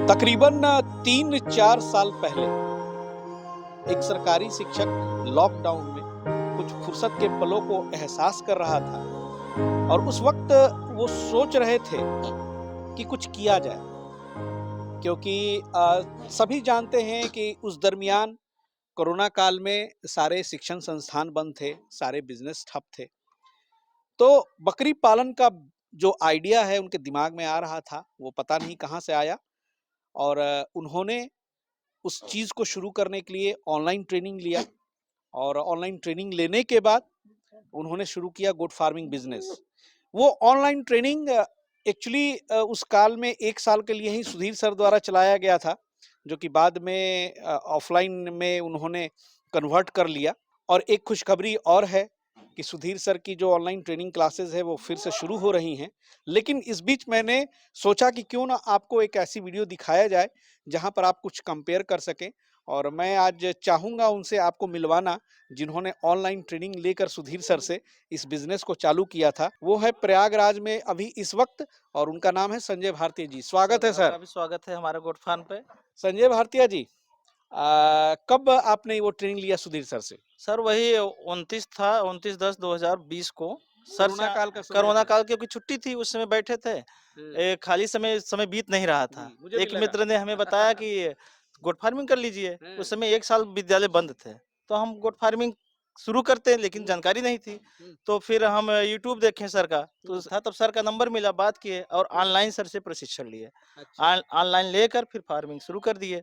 तकरीबन 3-4 साल पहले एक सरकारी शिक्षक लॉकडाउन में कुछ फुर्सत के पलों को एहसास कर रहा था और उस वक्त वो सोच रहे थे कि कुछ किया जाए क्योंकि सभी जानते हैं कि उस दरमियान कोरोना काल में सारे शिक्षण संस्थान बंद थे, सारे बिजनेस ठप थे। तो बकरी पालन का जो आइडिया है उनके दिमाग में आ रहा था, वो पता नहीं कहाँ से आया और उन्होंने उस चीज़ को शुरू करने के लिए ऑनलाइन ट्रेनिंग लिया और ऑनलाइन ट्रेनिंग लेने के बाद उन्होंने शुरू किया गोट फार्मिंग बिजनेस। वो ऑनलाइन ट्रेनिंग एक्चुअली उस काल में 1 साल के लिए ही सुधीर सर द्वारा चलाया गया था, जो कि बाद में ऑफलाइन में उन्होंने कन्वर्ट कर लिया। और एक खुशखबरी और है कि सुधीर सर की जो ऑनलाइन ट्रेनिंग क्लासेस है वो फिर से शुरू हो रही हैं। लेकिन इस बीच मैंने सोचा कि क्यों ना आपको एक ऐसी वीडियो दिखाया जाए जहां पर आप कुछ कंपेयर कर सकें और मैं आज चाहूंगा उनसे आपको मिलवाना जिन्होंने ऑनलाइन ट्रेनिंग लेकर सुधीर सर से इस बिजनेस को चालू किया था। वो है प्रयागराज में अभी इस वक्त और उनका नाम है संजय भारतीय जी। स्वागत है सर, सर। आपका भी स्वागत है हमारे गोट फार्म पे। संजय भारतीय जी, कब आपने वो ट्रेनिंग लिया सुधीर सर से? सर वही 29 था, 29/10/2020 को। सर कोरोना से काल का समय कोरोना था। काल की छुट्टी थी, उस समय बैठे थे। खाली समय बीत नहीं रहा था। मुझे भी एक लगा। मित्र ने हमें बताया कि गोट फार्मिंग कर लीजिए। उस समय 1 साल विद्यालय बंद थे, तो हम गोट फार्मिंग शुरू करते हैं, लेकिन जानकारी नहीं थी। तो फिर हम यूट्यूब देखें सर का, तो था तब सर का नंबर मिला, बात किए और ऑनलाइन सर से प्रशिक्षण लिए। अच्छा। ऑनलाइन लेकर फिर फार्मिंग शुरू कर दिए।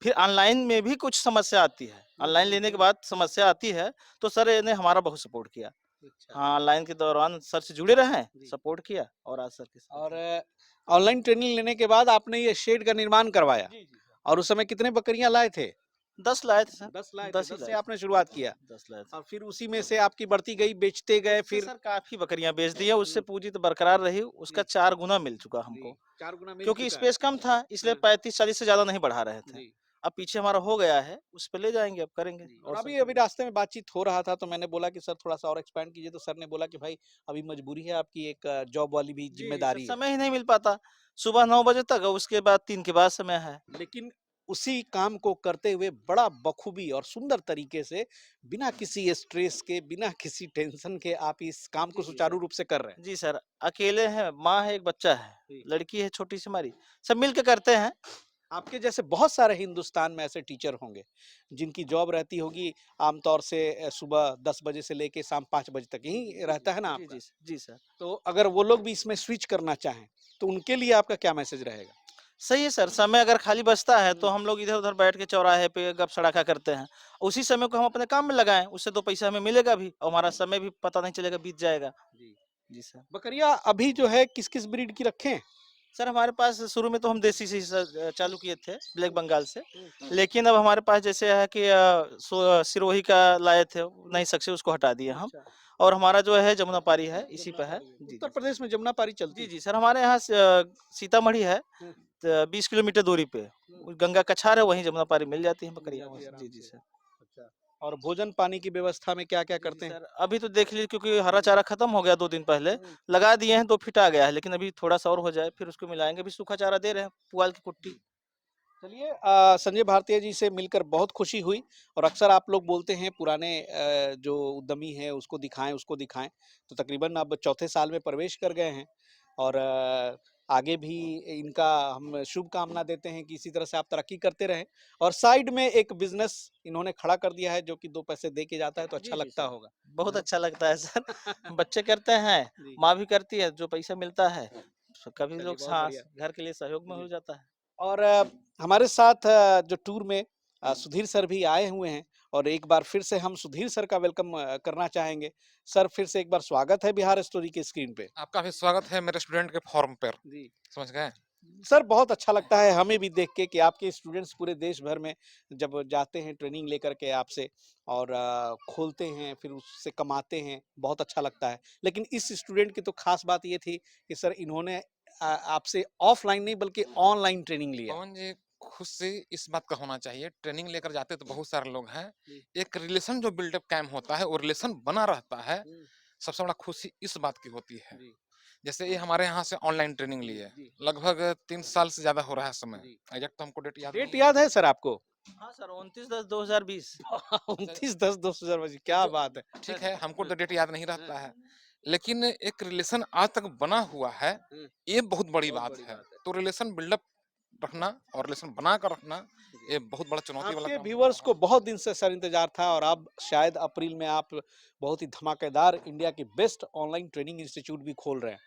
फिर ऑनलाइन में भी कुछ समस्या आती है। ऑनलाइन लेने के बाद समस्या आती है, तो सर ने हमारा बहुत सपोर्ट किया। अच्छा। हाँ, ऑनलाइन के दौरान सर से जुड़े रहे, जी। सपोर्ट किया और आज सर के साथ और हैं। ऑनलाइन ट्रेनिंग लेने के बाद आपने ये शेड का निर्माण करवाया जी, जी सर। और उस समय कितने बकरियां लाए थे? 10 लाए थे सर, 10 लाए थे। 10 ही 10 से लाए थे। आपने शुरुआत किया 10 लाए थे। और फिर उसी में से आपकी बढ़ती गई, बेचते गए उससे फिर। सर काफ़ी बकरियाँ बेच दी है, उससे पूँजी तो बरकरार रही, उसका जी। 4 गुना मिल चुका जी, हमको। 4 गुना मिल क्योंकि चुका है। स्पेस कम था, इसलिए हाँ। 35-40 से ज़्यादा नहीं बढ़ा रहे थे। जी। अब पीछे हमारा हो गया है, उस पे ले जाएँगे, अब करेंगे जी। और और सर अभी से अभी रास्ते में बातचीत हो रहा था तो मैंने बोला कि सर थोड़ा-सा और एक्सपैंड कीजिए, तो सर ने बोला कि भाई अभी मजबूरी है आपकी, एक जॉब वाली भी जी, सर ज़िम्मेदारी है। समय ही नहीं मिल पाता। सुबह 9 बजे तक और उसके बाद 3 के बाद समय है। लेकिन उसी काम को करते हुए बड़ा बखूबी और सुंदर तरीके से बिना किसी स्ट्रेस के, बिना किसी टेंशन के आप इस काम को जी, जी सुचारू सर। रूप से कर रहे हैं। जी सर, अकेले हैं, माँ है, एक बच्चा है, जी। लड़की है छोटी-सी हमारी, सब मिल के करते हैं। आपके जैसे बहुत सारे हिंदुस्तान में ऐसे टीचर होंगे, जिनकी जॉब रहती होगी आमतौर से सुबह 10 बजे से लेके शाम 5 बजे तक यही रहता है ना जी, आपका? जी, जी सर। तो अगर वो लोग भी इसमें स्विच करना चाहें, तो उनके लिए आपका क्या मैसेज रहेगा? सही है सर, समय अगर खाली बचता है तो हुँ। हम लोग इधर-उधर बैठ के चौराहे पे गप-सड़ाका करते हैं। उसी समय को हम अपने काम में लगाएँ, उससे 2 पैसा हमें मिलेगा भी और हमारा समय भी पता नहीं चलेगा, बीत जाएगा। जी। जी सर। बकरियाँ अभी जो है किस-किस ब्रीड की रखें? सर हमारे पास शुरू में तो हम देसी से ही चालू किए थे, ब्लैक हुँ, बंगाल से। हुँ। लेकिन अब हमारे पास जैसे है कि सिरोही का लाए थे, नहीं सक्से उसको हटा दिए हम। अच्छा। और हमारा जो है जमुनापारी है, इसी पे है। जमुनापारी है। जी, उत्तर जी सर। प्रदेश में जमुनापारी चलती जी, है। जी सर, हमारे यहाँ सीतामढ़ी है, हुँ, 20 किलोमीटर दूरी पे। हुँ। गंगा कछार है, वहीं जमुनापारी मिल जाती हैं मिल बकरियाँ वहाँ जाती है से। जी, आराम जी से। सर। अच्छा। और भोजन पानी की व्यवस्था में क्या-क्या जी, जी करते हैं? सर। अभी तो देख लीजिए, क्योंकि हरा चारा खत्म हो गया 2 दिन पहले, हुँ। लगा दिए हैं, 2 फीट आ गया है, लेकिन अभी थोड़ा-सा और हो जाए फिर उसको मिलाएँगे। अभी सूखा चारा दे रहे हैं, पुआल की कुट्टी। चलिए, संजय भारतीय जी से मिलकर बहुत खुशी हुई और अक्सर आप लोग बोलते हैं पुराने जो उद्यमी हैं उसको दिखाएं, तो तकरीबन अब चौथे साल में प्रवेश कर गए हैं और आगे भी इनका हम शुभकामना देते हैं कि इसी तरह से आप तरक्की करते रहें और साइड में एक बिजनेस इन्होंने खड़ा कर दिया है जो कि 2 पैसे दे के जाता है तो जी, अच्छा जी लगता सर। होगा। बहुत अच्छा लगता है सर। बच्चे करते हैं, जी। माँ भी करती है, जो पैसा मिलता है, कभी चलिए, लोग बहुत हाँ, बढ़िया। घर के लिए सहयोग में हो जी। जाता है। और हमारे साथ जो टूर में सुधीर सर भी आए हुए हैं और एक बार फिर से हम सुधीर सर का वेलकम करना चाहेंगे। सर, फिर से एक बार स्वागत है बिहार स्टोरी की स्क्रीन पे। आपका भी स्वागत है मेरे स्टूडेंट के फॉर्म पर। जी। समझ गए? सर, बहुत अच्छा लगता है हमें भी देख के कि आपके स्टूडेंट्स पूरे देश भर में जब जाते हैं ट्रेनिंग लेकर के आपसे और खोलते हैं, फिर उससे कमाते हैं, बहुत अच्छा लगता है। लेकिन इस स्टूडेंट की तो खास बात ये थी कि सर इन्होंने आपसे ऑफलाइन नहीं बल्कि ऑनलाइन ट्रेनिंग लिया। पवन जी, खुशी इस बात का होना चाहिए, ट्रेनिंग लेकर जाते तो बहुत सारे लोग हैं। जी। एक रिलेशन जो बिल्डअप कायम होता है, वो रिलेशन बना रहता है। हुँ। सबसे बड़ा खुशी इस बात की होती है। जी। जैसे ये हमारे यहाँ से ऑनलाइन ट्रेनिंग ली है, जी लगभग 3 साल से ज़्यादा हो रहा है समय। जी। एग्ज़ैक्ट तो हमको डेट याद डेट नहीं है। याद है सर आपको? हाँ सर, 29/10/2020। सर 29/10/2020 तो क्या जो बात है। ठीक है, हमको तो डेट याद नहीं हाँ, रहता है, लेकिन एक रिलेशन आज तक बना हुआ है, हाँ, ये बहुत बड़ी बहुत बात बड़ी है। बात है। तो रिलेशन बिल्डअप रखना और रिलेशन बना कर रखना, जी। ये बहुत बड़ा चुनौती वाला आपके काम होता व्यूअर्स है। को बहुत दिन से सर इंतजार था और अब शायद अप्रैल में आप बहुत ही धमाकेदार इंडिया की बेस्ट ऑनलाइन ट्रेनिंग इंस्टीट्यूट भी खोल रहे हैं।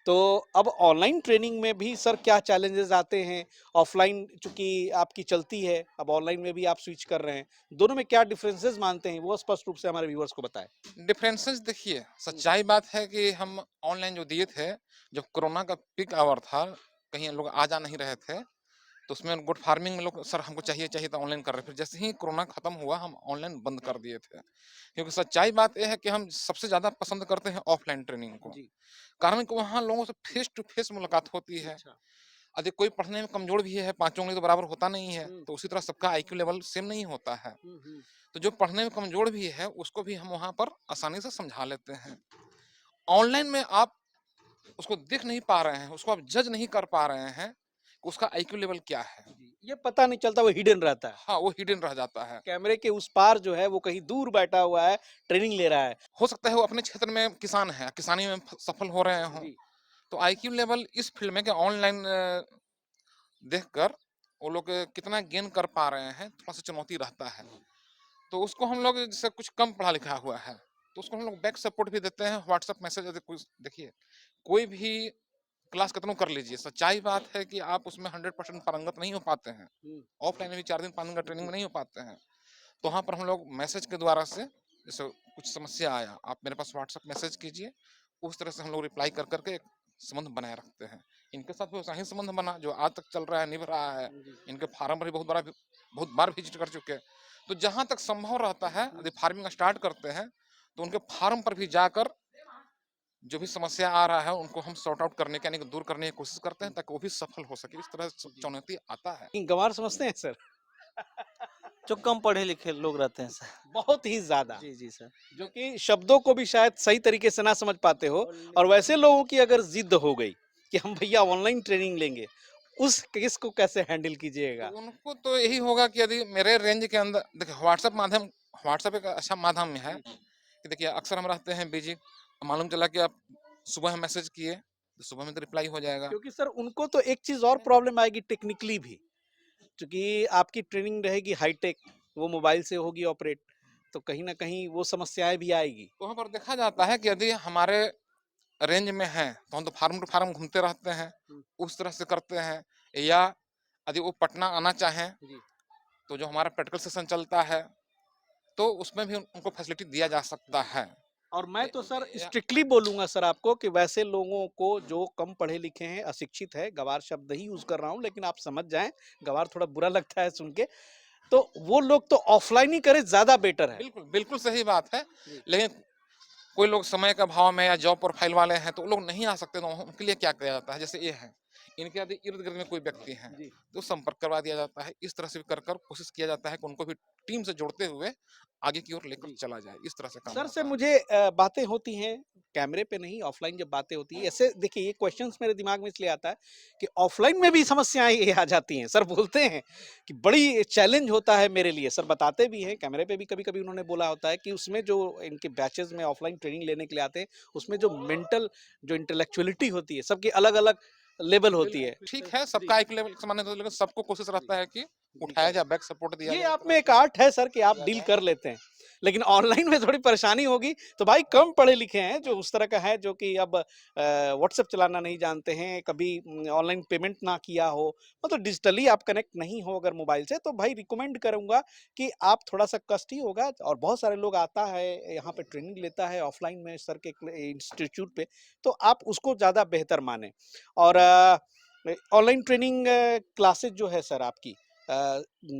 तो अब ऑनलाइन ट्रेनिंग में भी सर क्या चैलेंजेस आते हैं? ऑफलाइन चूंकि आपकी चलती है, अब ऑनलाइन में भी आप स्विच कर रहे हैं। दोनों में क्या डिफरेंसेस मानते हैं? वो स्पष्ट रूप से हमारे व्यूअर्स को बताएं। डिफरेंसेस देखिए, हुँ, सच्चाई बात है कि हम ऑनलाइन जो दिए थे, जब कोरोना का पीक आवर था, कहीं लोग आ जा नहीं रहे थे, तो उसमें गुड फार्मिंग में लोग सर हमको चाहिए चाहिए तो ऑनलाइन कर रहे थे। फिर जैसे ही कोरोना खत्म हुआ, हम ऑनलाइन बंद कर दिए थे। क्योंकि सच्चाई बात ये है कि हम सबसे ज़्यादा पसंद करते हैं ऑफलाइन ट्रेनिंग को। जी, कारण कि वहाँ लोगों से फेस टू फेस मुलाकात होती है। अच्छा। यदि कोई पढ़ने में कमज़ोर भी है, पाँचों उँगली तो बराबर होता नहीं है, हुँ, तो उसी तरह सबका आईक्यू लेवल सेम नहीं होता है। हुँ, हुँ। तो जो पढ़ने में कमज़ोर भी है, उसको भी हम वहाँ पर आसानी से समझा लेते हैं। ऑनलाइन में आप उसको देख नहीं पा रहे हैं, उसको आप जज नहीं कर पा रहे हैं कि उसका आईक्यू लेवल क्या है। जी, ये पता नहीं चलता, वो हिडन रहता है। हाँ, वो हिडन रह जाता है। कैमरे के उस पार जो है वो कहीं दूर बैठा हुआ है, ट्रेनिंग ले रहा है। हो सकता है वो अपने क्षेत्र में किसान है, किसानी में सफल हो रहे हों। जी, तो आईक्यू लेवल इस फील्ड में कि ऑनलाइन देखकर वो लोग कितना गेन कर पा रहे हैं, थोड़ा-सा चुनौती रहता है। तो उसको हम लोग जैसे कुछ कम पढ़ा लिखा हुआ है, तो उसको हम लोग बैक सपोर्ट भी देते हैं, व्हाट्सएप मैसेज यदि कुछ देखिए, कोई भी क्लास कितनों कर लीजिए, सच्चाई बात है कि आप उसमें 100% पारंगत नहीं हो पाते हैं। हुँ, ऑफलाइन में भी 4 दिन 5 दिन का ट्रेनिंग जी, में नहीं हो पाते हैं। तो वहाँ पर हम लोग मैसेज के द्वारा से, जैसे कुछ समस्या आया, आप मेरे पास व्हाट्सएप मैसेज कीजिए, उस तरह से हम लोग रिप्लाई कर कर के एक संबंध बनाए रखते हैं। इनके साथ भी वैसा ही संबंध बना जो आज तक चल रहा है, निभ रहा है। जी, इनके फार्म पर भी बहुत बार विजिट कर चुके हैं। तो जहाँ तक संभव रहता है, हुँ, यदि फार्मिंग स्टार्ट करते हैं, तो उनके फार्म पर भी जाकर जो भी समस्या आ रहा है, उनको हम सॉर्ट आउट करने की यानी कि दूर करने की कोशिश करते हैं, ताकि वो भी सफल हो सके। इस तरह से जी। चुनौती आता है। गँवार समझते हैं सर? जो कम पढ़े लिखे लोग रहते हैं सर। बहुत ही ज़्यादा, जी, जी सर। जो कि शब्दों को भी शायद सही तरीके से ना समझ पाते हो और वैसे लोगों की अगर ज़िद हो गई कि हम भैया ऑनलाइन ट्रेनिंग लेंगे, उस केस को कैसे हैंडल तो कीजिएगा? उनको तो यही होगा कि यदि मेरे रेंज के अंदर देखिए, व्हाट्सएप एक अच्छा माध्यम है जी, कि देखिए अक्सर हम रहते हैं बिजी, मालूम चला कि आप सुबह मैसेज किए तो सुबह में तो रिप्लाई हो जाएगा। क्योंकि सर उनको तो एक चीज़ और प्रॉब्लम आएगी टेक्निकली भी, क्योंकि आपकी ट्रेनिंग रहेगी हाई-टेक, वो मोबाइल से होगी ऑपरेट, तो कहीं न कहीं वो समस्याएँ भी आएगी। तो वहाँ पर देखा जाता है कि यदि हमारे रेंज में है तो हम तो फार्म टू फार्म घूमते रहते हैं, हुँ, उस तरह से करते हैं। या यदि वो पटना आना चाहें जी। तो जो हमारा प्रैक्टिकल सेशन चलता है, तो उसमें भी उनको फैसिलिटी दिया जा सकता जी। है। और मैं ए- तो सर ए- स्ट्रिक्टली बोलूँगा सर आपको कि वैसे लोगों को जो कम पढ़े लिखे हैं, अशिक्षित है, गँवार शब्द ही यूज़ कर रहा हूँ लेकिन आप समझ जाएँ, गँवार थोड़ा बुरा लगता है सुन के, तो वो लोग तो ऑफ़लाइन ही करें ज़्यादा बेटर है। बिल्कुल बिल्कुल सही बात है। जी, लेकिन कोई लोग समय का अभाव में या जॉब प्रोफाइल वाले हैं, तो वो लोग नहीं आ सकते, तो उनके लिए क्या किया जाता है, जैसे ये है, इनके यदि इर्द-गिर्द में कोई व्यक्ति हैं, जी। तो संपर्क करवा दिया जाता है। इस तरह से भी कर कर कोशिश किया जाता है कि उनको भी टीम से जोड़ते हुए आगे की ओर लेकर जी। चला जाए। इस तरह से काम सर से होता है। मुझे बातें होती हैं, कैमरे पे नहीं ऑफ़लाइन जब बातें होती हैं, ऐसे देखिए ये क्वेश्चन्स मेरे दिमाग में इसलिए आता है कि ऑफ़लाइन में भी समस्याएँ ये आ जाती हैं। सर बोलते हैं कि बड़ी चैलेंज होता है मेरे लिए, सर बताते भी हैं, कैमरे पे भी कभी-कभी उन्होंने बोला होता है कि उसमें जो इनके बैचेज़ में ऑफ़लाइन ट्रेनिंग लेने के लिए आते हैं, उसमें जो मेंटल जो इंटेलेक्चुअलिटी होती है, सबकी अलग-अलग लेवल होती बिल्कुल, है। ठीक है, जी, सबका एक लेवल समान है, लेकिन सबको कोशिश जी। रहता है कि जी, उठाया सर। जाए, बैक सपोर्ट दिया ये जाए, इस आप तरह में एक से आर्ट है सर कि आप किया डील जाए। कर लेते हैं। लेकिन ऑनलाइन में थोड़ी परेशानी होगी, तो भाई कम पढ़े-लिखे हैं, जो उस तरह का है जो कि अब व्हाट्सएप चलाना नहीं जानते हैं, कभी ऑनलाइन पेमेंट ना किया हो, मतलब डिजिटली आप कनेक्ट नहीं हो अगर मोबाइल से, तो भाई रिकमेंड करूँगा कि आप थोड़ा-सा कष्ट ही होगा और बहुत सारे लोग आता है, यहाँ पे ट्रेनिंग लेता है ऑफलाइन में सर के इंस्टीट्यूट पे, तो आप उसको ज़्यादा बेहतर मानें। और ऑनलाइन ट्रेनिंग क्लासेस जो है सर आपकी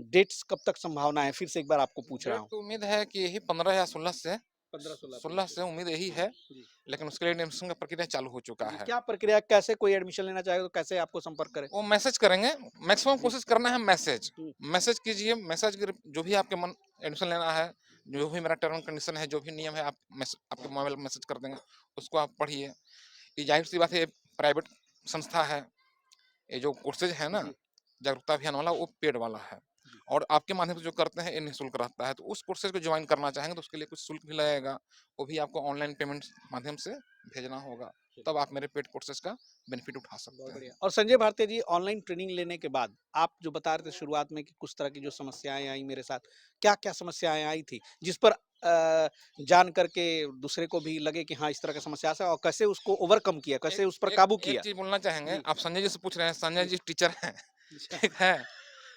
डेट्स कब तक संभावना है? फिर से एक बार आपको पूछ रहा डेट हूँ। तो उम्मीद है कि यही 15 या 16 से 15-16 अप्रैल 16 से। से उम्मीद यही है, जी। लेकिन उसके लिए एडमिशन का प्रक्रिया चालू हो चुका जी, है। क्या प्रक्रिया कैसे कोई एडमिशन लेना चाहे तो कैसे आपको संपर्क करे? वो मैसेज करेंगे, मैक्सिमम जी। कोशिश करना है मैसेज। हुँ, मैसेज कीजिए, मैसेज के जो भी आपके मन एडमिशन लेना है, जो भी मेरा टर्म एंड कंडीशन है, जो भी नियम है, आप आपके मोबाइल में मैसेज कर देंगे, उसको आप पढ़िए। ये ज़ाहिर-सी बात है, प्राइवेट संस्था है। ये जो कोर्सेज़ है ना, जी, जागरूकता अभियान वाला, वो पेड वाला है जी। और आपके माध्यम से जो करते हैं, ये निःशुल्क रहता है। तो उस कोर्सेज़ को जॉइन करना चाहेंगे, तो उसके लिए कुछ शुल्क भी लगेगा। वो भी आपको ऑनलाइन पेमेंट माध्यम से भेजना होगा। तब आप मेरे पेड कोर्सेज़ का बेनिफिट उठा सकते बहुत हैं। बढ़िया। और संजय भारतीय जी, ऑनलाइन ट्रेनिंग लेने के बाद आप जो बता रहे थे शुरुआत में कि कुछ तरह की जो समस्याएँ आई मेरे साथ, क्या-क्या समस्याएँ आई थी? जिस पर जान करके दूसरे को भी लगे कि हाँ, इस तरह की समस्या है और कैसे उसको ओवरकम किया, एक कैसे उस पर एक काबू एक किया? चीज़ बोलना चाहेंगे, जी, आप संजय जी से पूछ रहे हैं, संजय जी। जी टीचर हैं, अच्छा। ठीक है?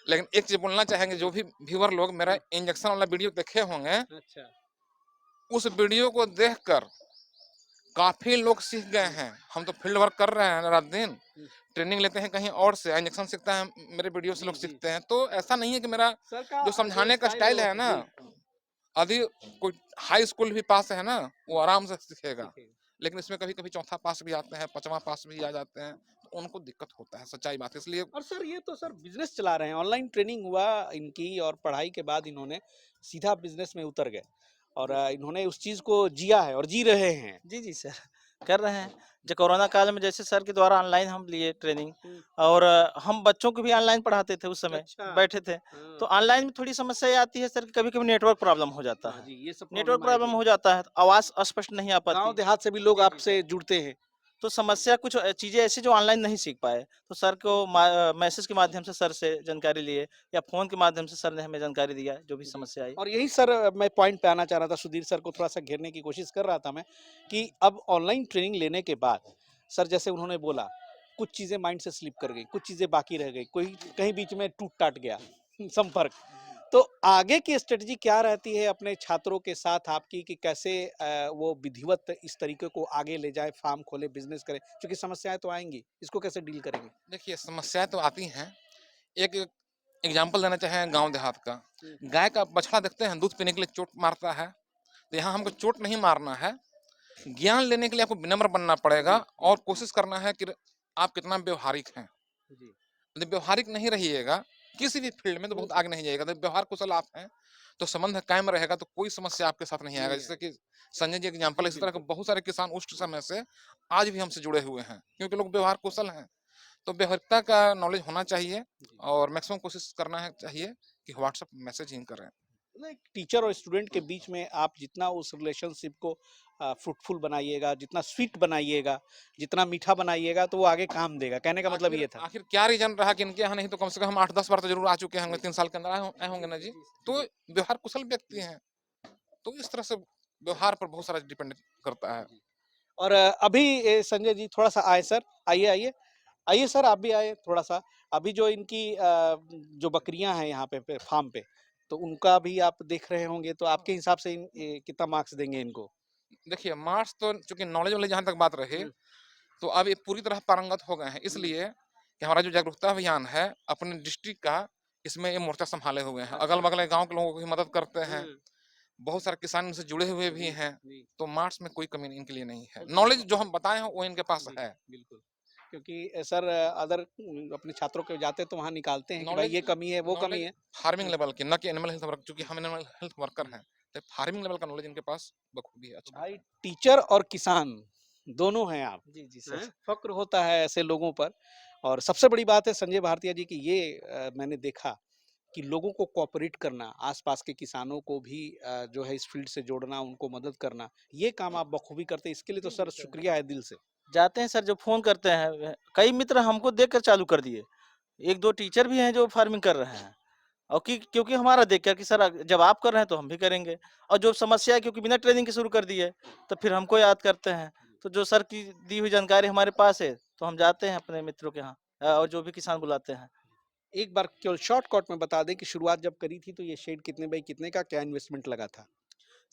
लेकिन एक चीज़ बोलना चाहेंगे, जो भी व्यूअर लोग मेरा हुँ, इंजेक्शन वाला वीडियो देखे होंगे, अच्छा। उस वीडियो को देखकर काफ़ी लोग सीख गए हुँ, हैं। हम तो फील्ड वर्क कर रहे हैं रात-दिन, हुँ। ट्रेनिंग लेते हैं कहीं और से, इंजेक्शन सीखता है, मेरे वीडियो से जी, लोग जी। सीखते हैं। तो ऐसा नहीं है कि मेरा सर का जो जो समझाने का स्टाइल है स्टाइल वो है ना, जी, यदि कोई हाई स्कूल भी पास है ना, वो आराम से सीखेगा। सीखेगा। लेकिन इसमें कभी-कभी चौथा पास भी आते हैं, 5वां पास भी आ जाते हैं, तो उनको दिक्कत होता है, सच्चाई बात है। इसलिए और सर ये तो सर बिज़नेस चला रहे हैं, ऑनलाइन ट्रेनिंग हुआ इनकी और पढ़ाई के बाद इन्होंने सीधा बिज़नेस में उतर गए और जी। इन्होंने उस चीज़ को जिया है और जी रहे हैं। जी, जी सर, कर रहे हैं। जो कोरोना काल में जैसे सर के द्वारा ऑनलाइन हम लिए ट्रेनिंग हुँ, और हम बच्चों को भी ऑनलाइन पढ़ाते थे उस समय, अच्छा। बैठे थे। तो हाँ, ऑनलाइन में थोड़ी समस्या ये आती है सर कि कभी-कभी नेटवर्क प्रॉब्लम हो जाता हाँ है। जी, ये सब नेटवर्क प्रॉब्लम प्रॉब्लम आएगी। हो जाता है, तो आवाज़ स्पष्ट नहीं आ गाँव पाती। देहात से भी लोग जी, जी आपसे सर। जुड़ते हैं। तो समस्या कुछ चीज़ें ऐसी जो ऑनलाइन नहीं सीख पाए, तो सर को मैसेज के माध्यम से सर से जानकारी लिए या फ़ोन के माध्यम से सर ने हमें जानकारी दिया, जो भी जी, समस्या आई। और यही सर मैं पॉइंट पे आना चाह रहा था, सुधीर सर को थोड़ा-सा घेरने की कोशिश कर रहा था मैं, कि अब ऑनलाइन ट्रेनिंग लेने के बाद, सर जैसे उन्होंने बोला, कुछ चीज़ें माइंड से स्लिप कर गई, कुछ चीज़ें बाकी रह गई, कोई कहीं बीच में टूट-टाट गया संपर्क। तो आगे की स्ट्रेटजी क्या रहती है अपने छात्रों के साथ आपकी कि कैसे वो विधिवत इस तरीके को आगे ले जाएँ, फार्म खोलें, बिज़नेस करें? क्योंकि समस्याएँ तो आएँगी, इसको कैसे डील करेंगे? देखिए, समस्याएँ तो आती हैं। एक एग्ज़ाम्पल देना चाहें गाँव देहात का। हुँ, गाय का बछड़ा देखते हैं, दूध पीने के लिए चोट मारता है, तो यहाँ हमको चोट नहीं मारना है, ज्ञान लेने के लिए आपको विनम्र बनना पड़ेगा जी, और कोशिश करना है कि आप कितना व्यावहारिक हैं। जी। यदि व्यावहारिक नहीं रहिएगा, किसी भी फ़ील्ड में तो हुँ, बहुत आगे नहीं जाइएगा। यदि व्यवहार कुशल आप हैं, तो संबंध कायम रहेगा, तो कोई समस्या आपके साथ नहीं आएगा। नहीं जैसे आएगा। कि संजय जी एग्ज़ाम्पल है, जी, इसी तरह के बिल्कुल। बहुत सारे किसान उस समय से आज भी हमसे जुड़े हुए हैं, क्योंकि लोग व्यवहार कुशल हैं। तो व्यावहारिकता का नॉलेज होना चाहिए जी। और मैक्सिमम कोशिश करना है चाहिए कि व्हाट्सएप मैसेजिंग करें। मतलब एक टीचर और स्टूडेंट के बीच में आप जितना उस रिलेशनशिप को फ्रूटफुल बनाइएगा, जितना स्वीट बनाइएगा, जितना मीठा बनाइएगा, तो वो आगे काम देगा। कहने का मतलब आखिर ये था। आखिर क्या रीज़न रहा कि इनके यहाँ नहीं, तो कम से कम हम 8-10 बार तो ज़रूर आ चुके होंगे, जी। 3 साल के अंदर आए जी, होंगे ना जी, जी? जी, तो जी। व्यवहार कुशल व्यक्ति हैं, तो इस तरह से व्यवहार पर बहुत सारा डिपेंड करता है। जी। और अभी संजय जी थोड़ा-सा आए सर, आइए, आइए। आइए सर आप भी आइए थोड़ा-सा। अभी जो इनकी जो बकरियाँ हैं यहाँ पे फार्म पे, तो उनका भी आप देख रहे होंगे, तो आपके हिसाब से कितना मार्क्स देंगे इनको? देखिए, मार्क्स तो चूँकि नॉलेज वाली जहाँ तक बात रही, हुँ, तो अब ये पूरी तरह पारंगत हो गए हैं, हुँ। इसलिए कि हमारा जो जागरूकता अभियान है, अपने डिस्ट्रिक्ट का, इसमें ये मोर्चा सँभाले हुए हैं। अच्छा। अगल-बगल के गाँव के लोगों की मदद करते हैं, हुँ, बहुत सारे किसान इनसे जुड़े हुए भी जी, हैं, जी। तो मार्क्स में कोई कमी इनके लिए नहीं है। ओके। नॉलेज जो हम बताए हैं, वो इनके पास जी, है। बिल्कुल। क्योंकि सर अदर अपने छात्रों के जाते हैं तो वहाँ निकालते हैं कि भाई नॉलेज ये कमी है, वो कमी नॉलेज है। फार्मिंग हुँ, लेवल की, ना कि एनिमल हेल्थ वर्क, चूँकि हुँ, हम एनिमल हेल्थ वर्कर हुँ। हैं, तो फार्मिंग लेवल का नॉलेज इनके पास बखूबी है। तो अच्छा। भाई टीचर और किसान दोनों हैं आप, जी, जी सर। हैं? फ़क्र होता है ऐसे लोगों पर और सबसे बड़ी बात है संजय भारतीया जी की ये मैंने देखा कि लोगों को कोऑपरेट करना, आस-पास के किसानों को भी जो है इस फ़ील्ड से जोड़ना, उनको मदद करना, ये काम आप बखूबी करते हैं। इसके लिए तो जी, जी सर सर। शुक्रिया है दिल से। जाते हैं सर जो फ़ोन करते हैं कई मित्र हमको देखकर चालू कर दिए। 1-2 टीचर भी हैं जो फार्मिंग कर रहे हैं और क्योंकि हमारा देख कर कि सर जब आप कर रहे हैं तो हम भी करेंगे और जो समस्या है क्योंकि बिना ट्रेनिंग के शुरू कर दी है, तो फिर हमको याद करते हैं। तो जो सर की दी हुई जानकारी हमारे पास है, तो हम जाते हैं अपने मित्रों के यहाँ और जो भी किसान बुलाते हैं। एक बार केवल शॉर्ट कट में बता दें कि शुरुआत जब करी थी तो ये शेड कितने बाई कितने का क्या इन्वेस्टमेंट लगा था?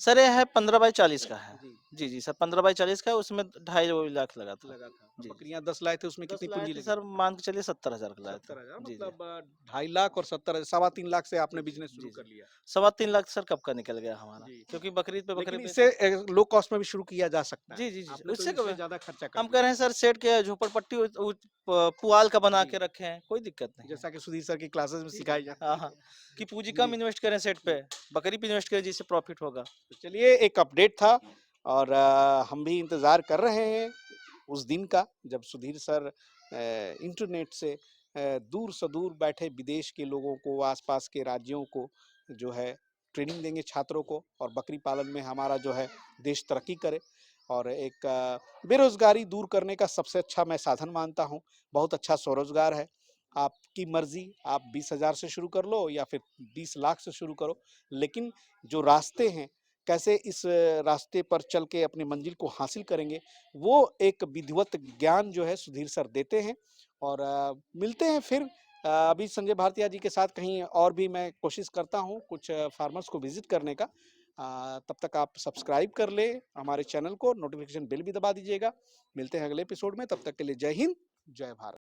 सर ये है 15 बाई 40 का है। जी। जी, जी सर 15 बाई 40 का है उसमें ढाई लाख लगा था। लगा था। जी, जी। बकरियाँ 10 लाए थे उसमें 10 कितनी लाए पूँजी थे लगी? सर मान के चलिए 70,000 का लाए थे। 70,000 जी, जी। मतलब 2.5 लाख और 70 सवा 3 लाख से जी, आपने जी। बिज़नेस शुरू जी, कर जी। लिया। सवा 3 लाख सर कब का निकल गया हमारा, जी। क्योंकि बकरीद पे बकरी लेकिन बेचे। इससे लो कॉस्ट में भी शुरू किया जा सकता है। जी, जी, जी। आपने तो उससे इससे क ज़्यादा खर्चा कर हम कह दिया। रहे हैं सर सेट के झोपड़पट्टी पुआल का बना जी, के रखे हैं, कोई दिक्कत नहीं है। जैसा कि सुधीर सर की क्लासेस में जी, जी। सिखाई हाँ, जाती हाँ, है। कि पूँजी कम जी, इन्वेस्ट करें सेट पे, बकरी पे इन्वेस्ट करें जिससे प्रॉफिट होगा। तो चलिए एक अपडेट था और हम भी इंतज़ार कर रहे हैं उस दिन का जब सुधीर सर इंटरनेट से दूर से दूर बैठे विदेश के लोगों को, आसपास के राज्यों को जो है ट्रेनिंग देंगे छात्रों को, और बकरी पालन में हमारा जो है देश तरक्की करे, और एक बेरोजगारी दूर करने का सबसे अच्छा मैं साधन मानता हूँ। बहुत अच्छा स्वरोजगार है। आपकी मर्जी, आप 20,000 से शुरू कर लो या फिर 20 लाख से शुरू करो, लेकिन जो रास्ते हैं, कैसे इस रास्ते पर चल के अपनी मंजिल को हासिल करेंगे, वो एक विधिवत ज्ञान जो है सुधीर सर देते हैं। और मिलते हैं फिर अभी संजय भारतीया जी के साथ कहीं और भी मैं कोशिश करता हूँ कुछ फार्मर्स को विजिट करने का। तब तक आप सब्सक्राइब कर ले हमारे चैनल को, नोटिफिकेशन बेल भी दबा दीजिएगा। मिलते हैं अगले एपिसोड में, तब तक के लिए जय हिंद, जय भारत।